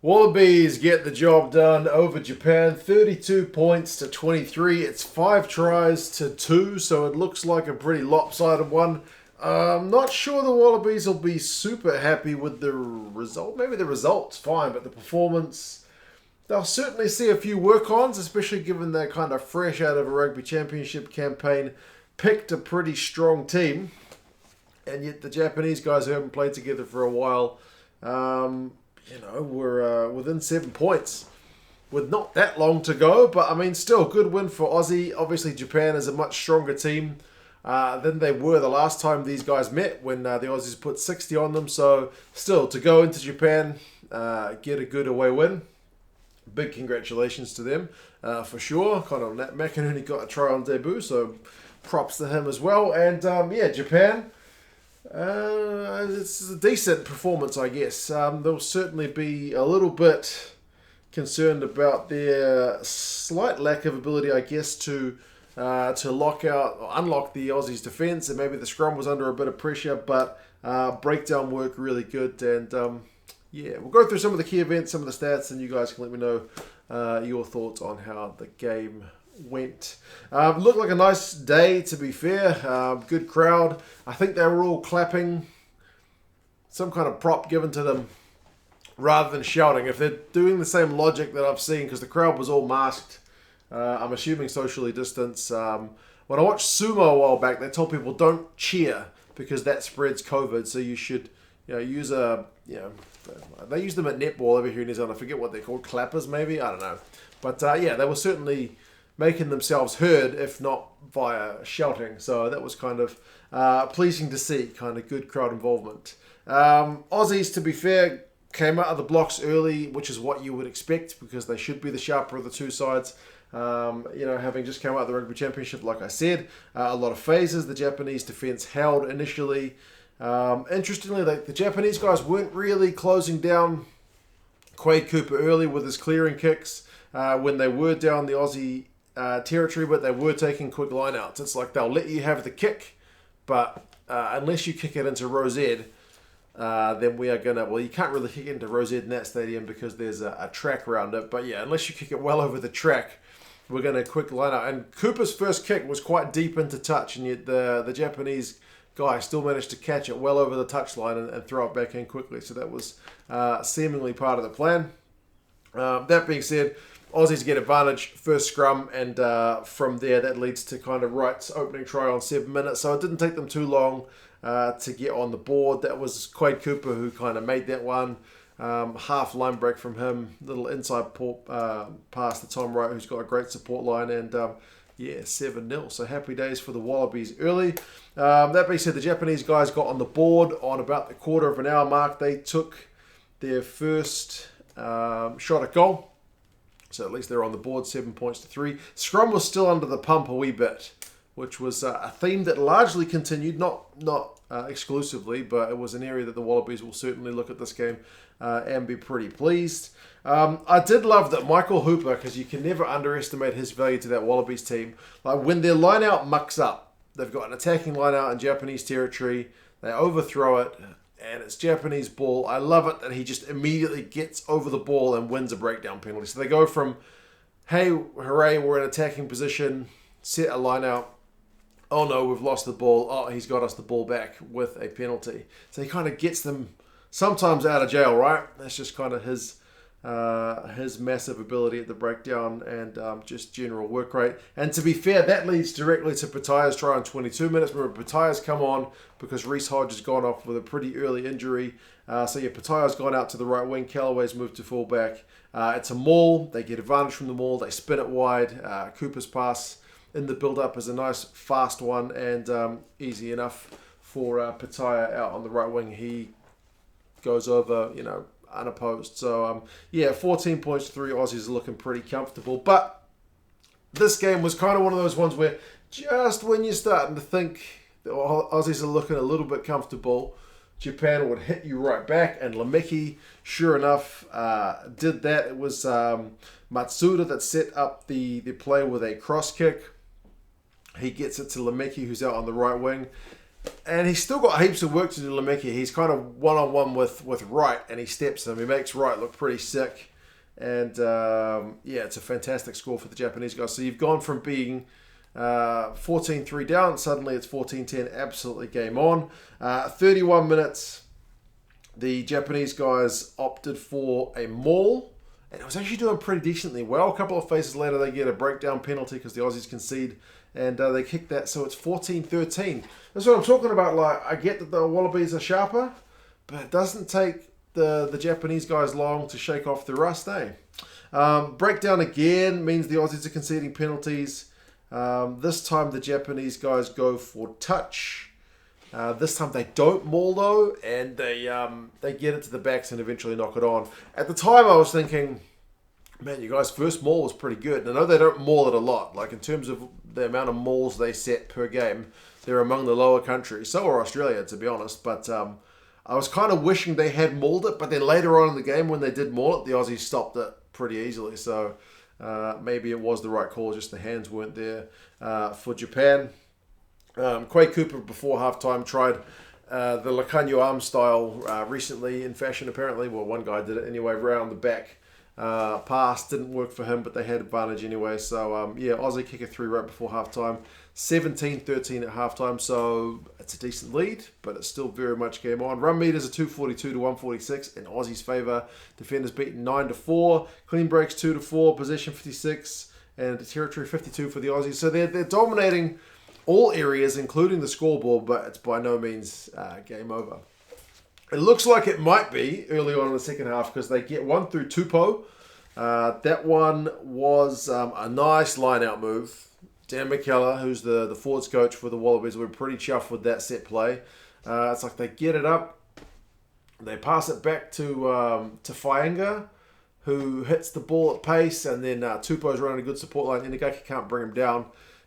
Wallabies get the job done over Japan, 32 points to 23. It's 5 tries to 2, so it looks like a pretty lopsided one. I'm not sure the Wallabies will be super happy with the result. Maybe the result's fine, but the performance, they'll certainly see a few work-ons, especially given they're kind of fresh out of a rugby championship campaign, picked a pretty strong team, and yet the Japanese guys who haven't played together for a while, we're within 7 points with not that long to go. But, I mean, still, good win for Aussie. Obviously, Japan is a much stronger team than they were the last time these guys met when the Aussies put 60 on them. So, still, to go into Japan, get a good away win. Big congratulations to them, for sure. Conor McInerney got a try on debut, so props to him as well. And, Japan... it's a decent performance, I guess. They'll certainly be a little bit concerned about their slight lack of ability, I guess, to unlock the Aussies' defence, and maybe the scrum was under a bit of pressure, but breakdown work really good. And we'll go through some of the key events, some of the stats, and you guys can let me know your thoughts on how the game went. Looked like a nice day, to be fair. Good crowd. I think they were all clapping. Some kind of prop given to them rather than shouting. If they're doing the same logic that I've seen, because the crowd was all masked, I'm assuming socially distanced. When I watched sumo a while back, they told people don't cheer because that spreads COVID. So you should, use they use them at netball over here in New Zealand. I forget what they're called, clappers maybe. I don't know, but they were certainly making themselves heard, if not via shouting. So that was kind of pleasing to see, kind of good crowd involvement. Aussies, to be fair, came out of the blocks early, which is what you would expect because they should be the sharper of the two sides. Having just come out of the Rugby Championship, like I said, a lot of phases. The Japanese defence held initially. Interestingly, the Japanese guys weren't really closing down Quade Cooper early with his clearing kicks when they were down the Aussie territory, but they were taking quick lineouts. It's like they'll let you have the kick, but unless you kick it into Rose Ed, then we are gonna. Well, you can't really kick it into Rose Ed in that stadium because there's a track around it. But yeah, unless you kick it well over the track, we're gonna quick lineout. And Cooper's first kick was quite deep into touch, and yet the Japanese guy still managed to catch it well over the touchline and throw it back in quickly. So that was seemingly part of the plan. That being said, Aussies get advantage, first scrum, and from there that leads to kind of Wright's opening try on 7 minutes. So it didn't take them too long to get on the board. That was Quade Cooper who kind of made that one. Half line break from him, little inside pass to Tom Wright, who's got a great support line, and 7-0. So happy days for the Wallabies early. That being said, the Japanese guys got on the board on about the quarter of an hour mark. They took their first shot at goal. So at least they're on the board, 7 points to 3. Scrum was still under the pump a wee bit, which was a theme that largely continued, not exclusively, but it was an area that the Wallabies will certainly look at this game and be pretty pleased. I did love that Michael Hooper, because you can never underestimate his value to that Wallabies team. Like when their line-out mucks up, they've got an attacking line-out in Japanese territory, they overthrow it, and it's Japanese ball. I love it that he just immediately gets over the ball and wins a breakdown penalty. So they go from, hey, hooray, we're in attacking position, set a line out. Oh no, we've lost the ball. Oh, he's got us the ball back with a penalty. So he kind of gets them sometimes out of jail, right? That's just kind of his massive ability at the breakdown and just general work rate. And to be fair, that leads directly to Pataya's try on 22 minutes. Remember, Pataya's come on because Reece Hodge has gone off with a pretty early injury. Pataya's gone out to the right wing. Callaway's moved to fullback. It's a maul. They get advantage from the maul. They spin it wide. Cooper's pass in the build-up is a nice, fast one and easy enough for Pataya out on the right wing. He goes over, unopposed. So, 14 points to 3. Aussies are looking pretty comfortable. But this game was kind of one of those ones where just when you're starting to think the Aussies are looking a little bit comfortable, Japan would hit you right back. And Lameki, sure enough, did that. It was Matsuda that set up the play with a cross kick. He gets it to Lameki, who's out on the right wing. And he's still got heaps of work to do, Lemeki. He's kind of one-on-one with Wright, and he steps him. He makes Wright look pretty sick. And, it's a fantastic score for the Japanese guys. So you've gone from being 14-3 down, suddenly it's 14-10, absolutely game on. 31 minutes, the Japanese guys opted for a maul, and it was actually doing pretty decently well. A couple of phases later, they get a breakdown penalty because the Aussies concede, and they kick that, so it's 14-13. That's what I'm talking about. Like, I get that the Wallabies are sharper, but it doesn't take the Japanese guys long to shake off the rust, eh? Breakdown again means the Aussies are conceding penalties. This time the Japanese guys go for touch. This time they don't maul though, and they get it to the backs and eventually knock it on. At the time I was thinking, man, you guys' first maul was pretty good. And I know they don't maul it a lot. Like in terms of the amount of mauls they set per game, they're among the lower countries. So are Australia, to be honest. But I was kind of wishing they had mauled it. But then later on in the game when they did maul it, the Aussies stopped it pretty easily. So maybe it was the right call, just the hands weren't there for Japan. Quay Cooper before halftime tried the Lacanio arm style recently in fashion apparently. Well, one guy did it anyway, round the back pass. Didn't work for him, but they had advantage anyway. So, Aussie kick a 3 right before halftime. 17-13 at halftime, so it's a decent lead, but it's still very much game on. Run meters are 242 to 146 in Aussie's favour. Defenders beaten 9-4. Clean breaks 2-4. Possession 56 and territory 52 for the Aussies. So they're dominating all areas, including the scoreboard, but it's by no means game over. It looks like it might be early on in the second half because they get one through Tupou. That one was a nice line-out move. Dan McKellar, who's the forwards coach for the Wallabies, were pretty chuffed with that set play. It's like they get it up, they pass it back to Faenga, who hits the ball at pace, and then Tupou's running a good support line. Inagaki can't bring him down,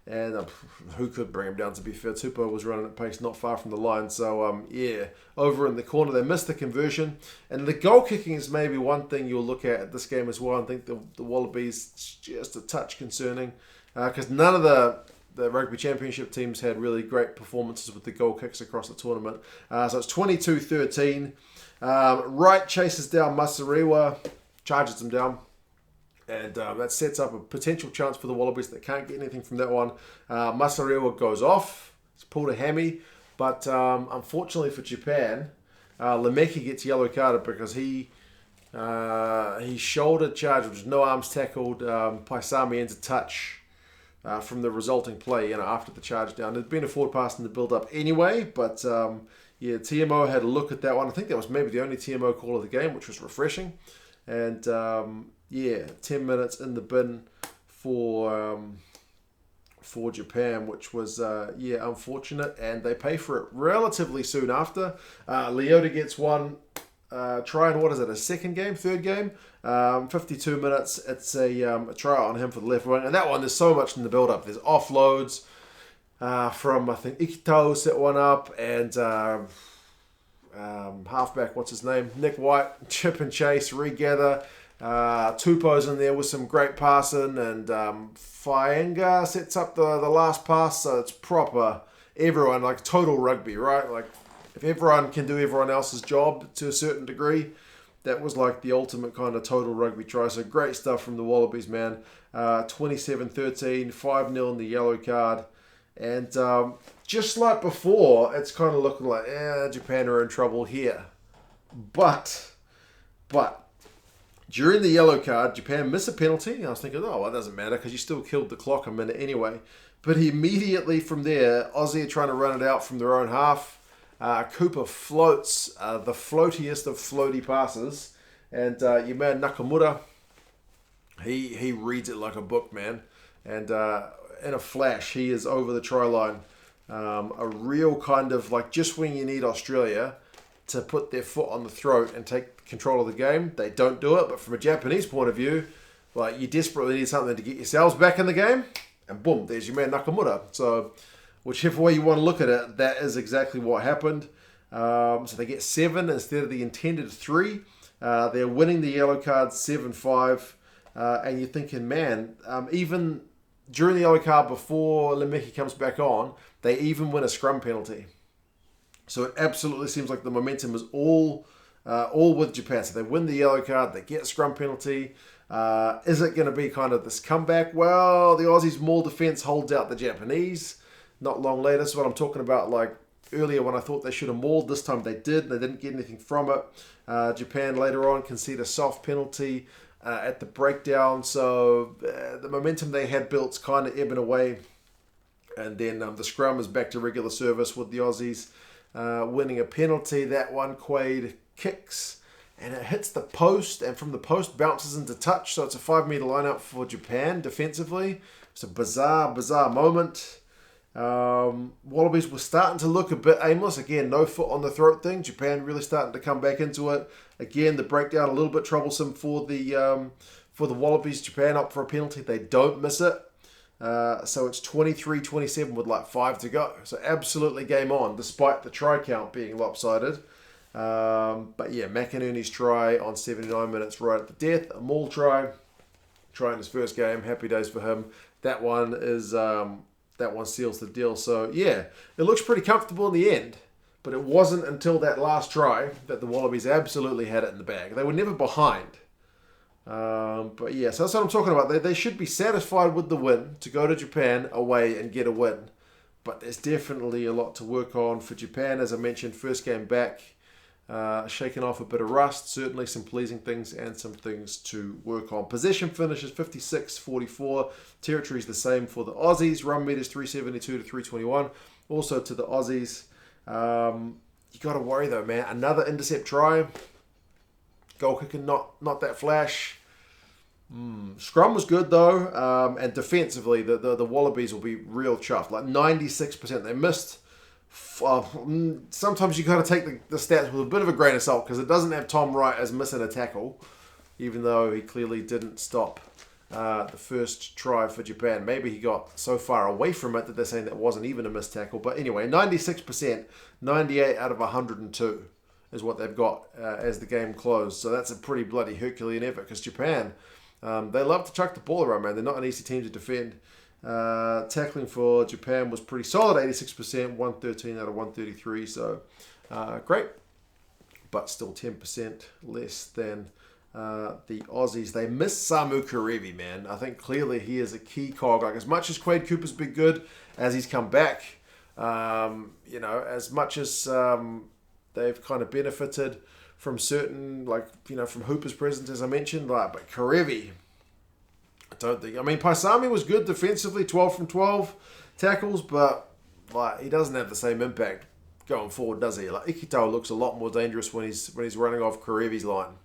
and who could bring him down, to be fair? Tupou was running at pace not far from the line, so over in the corner, they missed the conversion. And the goal kicking is maybe one thing you'll look at this game as well. I think the Wallabies just a touch concerning, because none of the Rugby Championship teams had really great performances with the goal kicks across the tournament. So it's 22-13. Wright chases down Masariwa, charges him down. And that sets up a potential chance for the Wallabies that can't get anything from that one. Masariwa goes off. He's pulled a hammy. But unfortunately for Japan, Lemeki gets yellow carded because he shouldered charge, which was no arms tackled. Paisami ends a touch from the resulting play, after the charge down. There'd been a forward pass in the build-up anyway, but TMO had a look at that one. I think that was maybe the only TMO call of the game, which was refreshing. And 10 minutes in the bin for Japan, which was unfortunate, and they pay for it relatively soon after. Leota gets one try in, third game, 52 minutes. It's a try on him for the left wing, and that one, there's so much in the build-up. There's offloads from, I think, Ikito set one up, and halfback, what's his name, Nick White, chip and chase, regather. Tupou's in there with some great passing, and Faenga sets up the last pass, so it's proper everyone, like total rugby, right? Like if everyone can do everyone else's job to a certain degree, that was like the ultimate kind of total rugby try. So great stuff from the Wallabies, man. 27-13, 5-0 in the yellow card, and just like before, it's kind of looking like Japan are in trouble here, but during the yellow card, Japan missed a penalty. I was thinking, it doesn't matter because you still killed the clock a minute anyway. But immediately from there, Aussie are trying to run it out from their own half. Cooper floats, the floatiest of floaty passes. And your man Nakamura, he reads it like a book, man. And in a flash, he is over the try line. A real kind of like just when you need Australia to put their foot on the throat and take control of the game, they don't do it. But from a Japanese point of view, like you desperately need something to get yourselves back in the game, and boom, there's your man Nakamura. So whichever way you want to look at it, that is exactly what happened. So they get 7 instead of the intended 3. They're winning the yellow card 7-5, and you're thinking, man, even during the yellow card before Lemeki comes back on, they even win a scrum penalty. So it absolutely seems like the momentum is all with Japan. So they win the yellow card, they get a scrum penalty. Is it going to be kind of this comeback? Well, the Aussies' maul defense holds out the Japanese. Not long later, this is what I'm talking about. Like earlier when I thought they should have mauled, this time they did. They didn't get anything from it. Japan later on conceded a soft penalty at the breakdown. So the momentum they had built's kind of ebbing away. And then the scrum is back to regular service with the Aussies winning a penalty. That one, Quaid kicks and it hits the post, and from the post bounces into touch. So it's a 5 meter lineup for Japan defensively. It's a bizarre moment. Wallabies were starting to look a bit aimless. Again, no foot on the throat thing. Japan really starting to come back into it. Again, the breakdown a little bit troublesome for the Wallabies. Japan up for a penalty. They don't miss it. So it's 23-27 with like 5 to go. So absolutely game on, despite the try count being lopsided. But yeah, McInerney's try on 79 minutes right at the death. A maul try in his first game. Happy days for him. That one seals the deal. So yeah, it looks pretty comfortable in the end. But it wasn't until that last try that the Wallabies absolutely had it in the bag. They were never behind. But yeah, so that's what I'm talking about. They should be satisfied with the win to go to Japan away and get a win. But there's definitely a lot to work on for Japan. As I mentioned, first game back, shaking off a bit of rust. Certainly some pleasing things and some things to work on. Possession finishes 56-44. Territory's the same for the Aussies. Run meters 372 to 321. Also to the Aussies. You got to worry though, man. Another intercept try. Goal kicking, not that flash. Scrum was good though, and defensively, the Wallabies will be real chuffed. Like 96%, they missed. Sometimes you got to take the stats with a bit of a grain of salt because it doesn't have Tom Wright as missing a tackle, even though he clearly didn't stop the first try for Japan. Maybe he got so far away from it that they're saying that wasn't even a missed tackle. But anyway, 96%, 98 out of 102. Is what they've got as the game closed. So that's a pretty bloody Herculean effort because Japan, they love to chuck the ball around, man. They're not an easy team to defend. Tackling for Japan was pretty solid, 86%, 113 out of 133. So great, but still 10% less than the Aussies. They missed Samu Karevi, man. I think clearly he is a key cog. Like as much as Quade Cooper's been good as he's come back, as much as they've kind of benefited from certain, from Hooper's presence, as I mentioned. But Karevi, I don't think. I mean, Paisami was good defensively, 12 from 12 tackles, but he doesn't have the same impact going forward, does he? Like Ikitau looks a lot more dangerous when he's running off Karevi's line.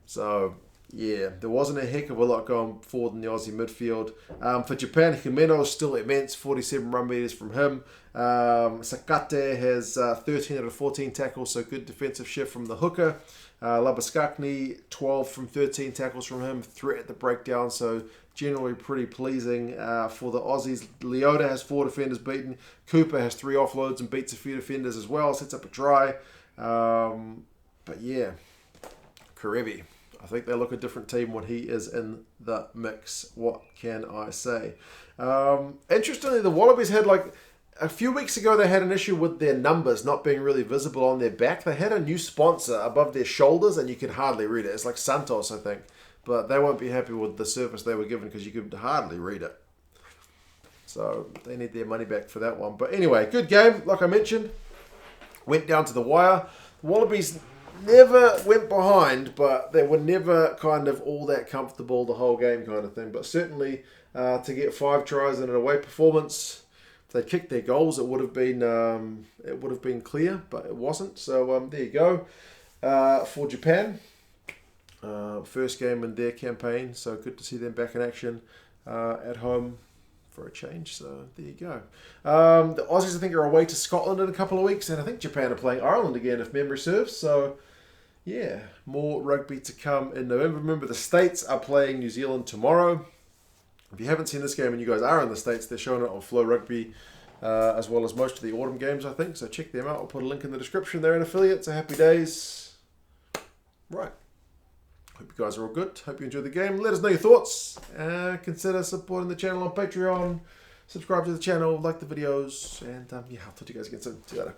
So yeah, there wasn't a heck of a lot going forward in the Aussie midfield. For Japan, Himeno is still immense, 47 run meters from him. Sakate has 13 out of 14 tackles, so good defensive shift from the hooker. Labaskakni, 12 from 13 tackles from him, threat at the breakdown, so generally pretty pleasing for the Aussies. Leota has 4 defenders beaten. Cooper has 3 offloads and beats a few defenders as well, sets up a try. But yeah, Karevi. I think they look a different team when he is in the mix. What can I say? Interestingly, the Wallabies had a few weeks ago, they had an issue with their numbers not being really visible on their back. They had a new sponsor above their shoulders and you could hardly read it. It's like Santos, I think. But they won't be happy with the service they were given because you could hardly read it. So they need their money back for that one. But anyway, good game. Like I mentioned, went down to the wire. The Wallabies never went behind, but they were never kind of all that comfortable the whole game kind of thing. But certainly to get 5 tries in an away performance, if they kicked their goals, it would have been clear, but it wasn't. So there you go for Japan. First game in their campaign, so good to see them back in action at home for a change. So there you go. The Aussies, I think, are away to Scotland in a couple of weeks, and I think Japan are playing Ireland again, if memory serves. So yeah, more rugby to come in November. Remember, the States are playing New Zealand tomorrow. If you haven't seen this game and you guys are in the States, they're showing it on Flow Rugby, as well as most of the autumn games, I think. So check them out. I'll put a link in the description. They're an affiliate, so happy days. Right. Hope you guys are all good. Hope you enjoyed the game. Let us know your thoughts. Consider supporting the channel on Patreon. Subscribe to the channel, like the videos, and I'll talk to you guys again soon. See you later.